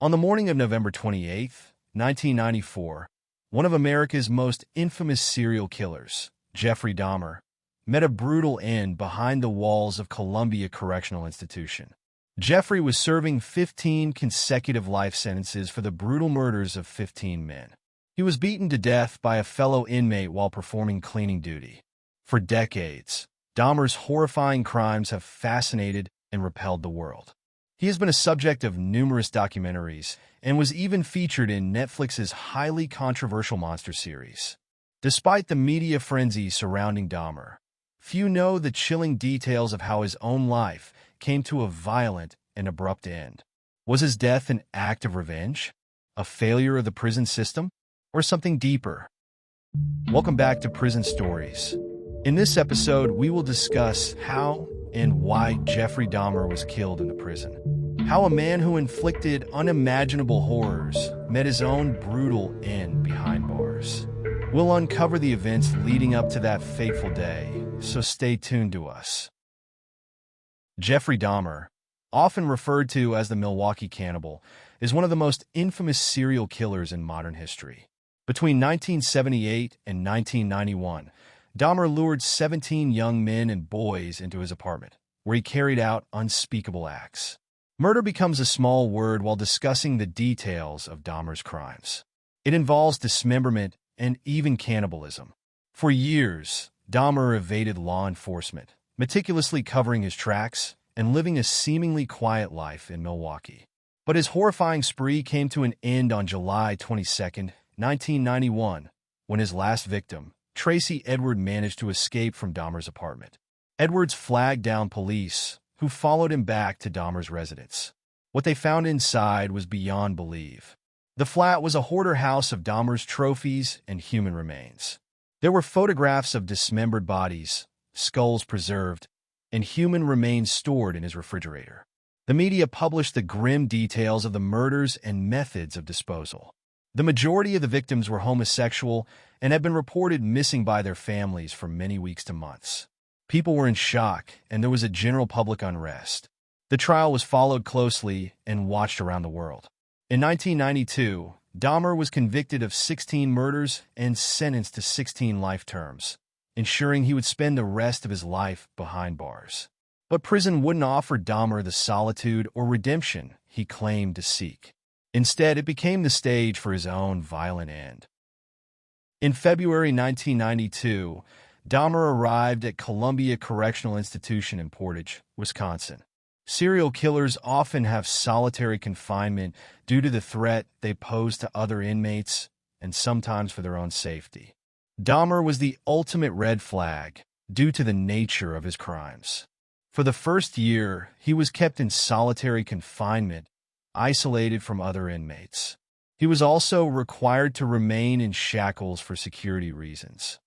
On the morning of November 28, 1994, one of America's most infamous serial killers, Jeffrey Dahmer, met a brutal end behind the walls of Columbia Correctional Institution. Jeffrey was serving 15 consecutive life sentences for the brutal murders of 15 men. He was beaten to death by a fellow inmate while performing cleaning duty. For decades, Dahmer's horrifying crimes have fascinated and repelled the world. He has been a subject of numerous documentaries and was even featured in Netflix's highly controversial Monster series. Despite the media frenzy surrounding Dahmer, few know the chilling details of how his own life came to a violent and abrupt end. Was his death an act of revenge, a failure of the prison system, or something deeper? Welcome back to Prison Stories. In this episode, we will discuss how and why Jeffrey Dahmer was killed in the prison. How a man who inflicted unimaginable horrors met his own brutal end behind bars. We'll uncover the events leading up to that fateful day, so stay tuned to us. Jeffrey Dahmer, often referred to as the Milwaukee Cannibal, is one of the most infamous serial killers in modern history. Between 1978 and 1991, Dahmer lured 17 young men and boys into his apartment, where he carried out unspeakable acts. Murder becomes a small word while discussing the details of Dahmer's crimes. It involves dismemberment and even cannibalism. For years, Dahmer evaded law enforcement, meticulously covering his tracks and living a seemingly quiet life in Milwaukee. But his horrifying spree came to an end on July 22, 1991, when his last victim, Tracy Edward, managed to escape from Dahmer's apartment. Edwards flagged down police, who followed him back to Dahmer's residence. What they found inside was beyond belief. The flat was a hoarder house of Dahmer's trophies and human remains. There were photographs of dismembered bodies, skulls preserved, and human remains stored in his refrigerator. The media published the grim details of the murders and methods of disposal. The majority of the victims were homosexual and had been reported missing by their families for many weeks to months. People were in shock, and there was a general public unrest. The trial was followed closely and watched around the world. In 1992, Dahmer was convicted of 16 murders and sentenced to 16 life terms, ensuring he would spend the rest of his life behind bars. But prison wouldn't offer Dahmer the solitude or redemption he claimed to seek. Instead, it became the stage for his own violent end. In February 1992, Dahmer arrived at Columbia Correctional Institution in Portage, Wisconsin. Serial killers often have solitary confinement due to the threat they pose to other inmates and sometimes for their own safety. Dahmer was the ultimate red flag due to the nature of his crimes. For the first year, he was kept in solitary confinement, isolated from other inmates. He was also required to remain in shackles for security reasons.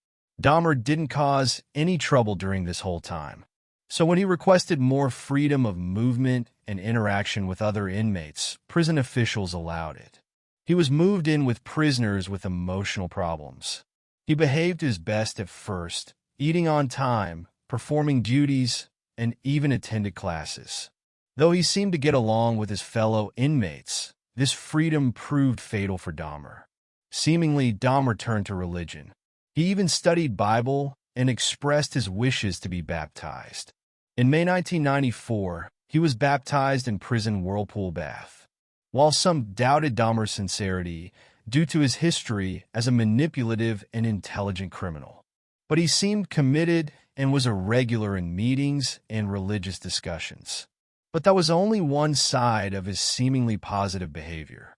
Dahmer didn't cause any trouble during this whole time. So when he requested more freedom of movement and interaction with other inmates, prison officials allowed it. He was moved in with prisoners with emotional problems. He behaved his best at first, eating on time, performing duties, and even attended classes. Though he seemed to get along with his fellow inmates, this freedom proved fatal for Dahmer. Seemingly, Dahmer turned to religion. He even studied Bible and expressed his wishes to be baptized. In May 1994, he was baptized in prison whirlpool bath. While some doubted Dahmer's sincerity due to his history as a manipulative and intelligent criminal, but he seemed committed and was a regular in meetings and religious discussions. But that was only one side of his seemingly positive behavior.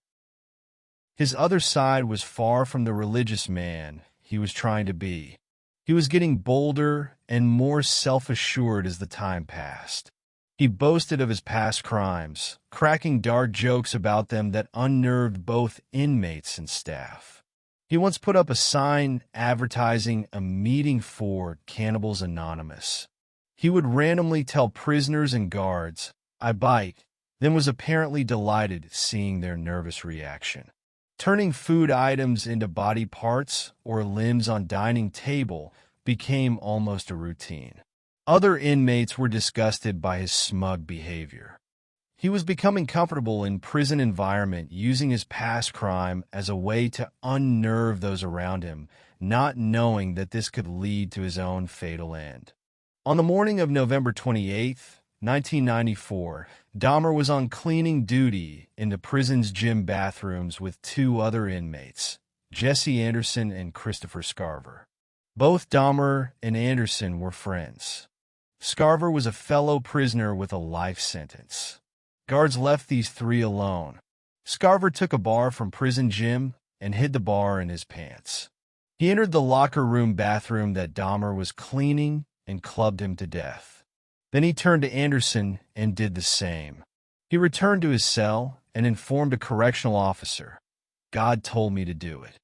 His other side was far from the religious man he was trying to be. He was getting bolder and more self-assured as the time passed. He boasted of his past crimes, cracking dark jokes about them that unnerved both inmates and staff. He once put up a sign advertising a meeting for Cannibals Anonymous. He would randomly tell prisoners and guards, "I bite," then was apparently delighted seeing their nervous reaction. Turning food items into body parts or limbs on dining table became almost a routine. Other inmates were disgusted by his smug behavior. He was becoming comfortable in prison environment, using his past crime as a way to unnerve those around him, not knowing that this could lead to his own fatal end. On the morning of November 28th, 1994, Dahmer was on cleaning duty in the prison's gym bathrooms with two other inmates, Jesse Anderson and Christopher Scarver. Both Dahmer and Anderson were friends. Scarver was a fellow prisoner with a life sentence. Guards left these three alone. Scarver took a bar from prison gym and hid the bar in his pants. He entered the locker room bathroom that Dahmer was cleaning and clubbed him to death. Then he turned to Anderson and did the same. He returned to his cell and informed a correctional officer, "God told me to do it."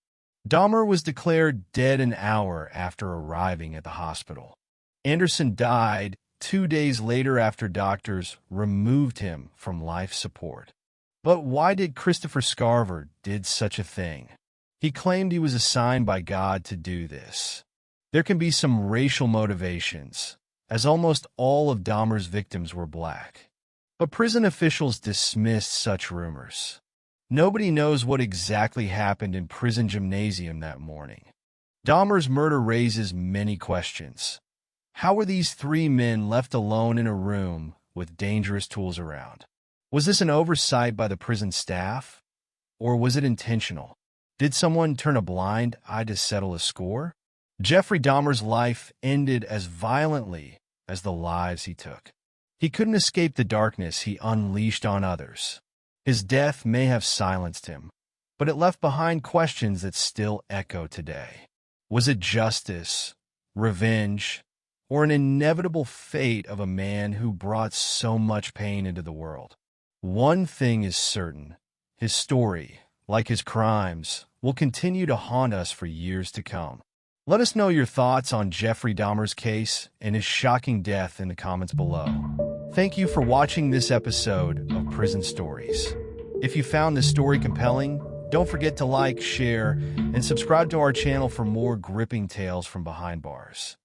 Dahmer was declared dead an hour after arriving at the hospital. Anderson died 2 days later after doctors removed him from life support. But why did Christopher Scarver did such a thing? He claimed he was assigned by God to do this. There can be some racial motivations, as almost all of Dahmer's victims were black. But prison officials dismissed such rumors. Nobody knows what exactly happened in prison gymnasium that morning. Dahmer's murder raises many questions. How were these three men left alone in a room with dangerous tools around? Was this an oversight by the prison staff? Or was it intentional? Did someone turn a blind eye to settle a score? Jeffrey Dahmer's life ended as violently as the lives he took. He couldn't escape the darkness he unleashed on others. His death may have silenced him, but it left behind questions that still echo today. Was it justice, revenge, or an inevitable fate of a man who brought so much pain into the world? One thing is certain: his story, like his crimes, will continue to haunt us for years to come. Let us know your thoughts on Jeffrey Dahmer's case and his shocking death in the comments below. Thank you for watching this episode of Prison Stories. If you found this story compelling, don't forget to like, share, and subscribe to our channel for more gripping tales from behind bars.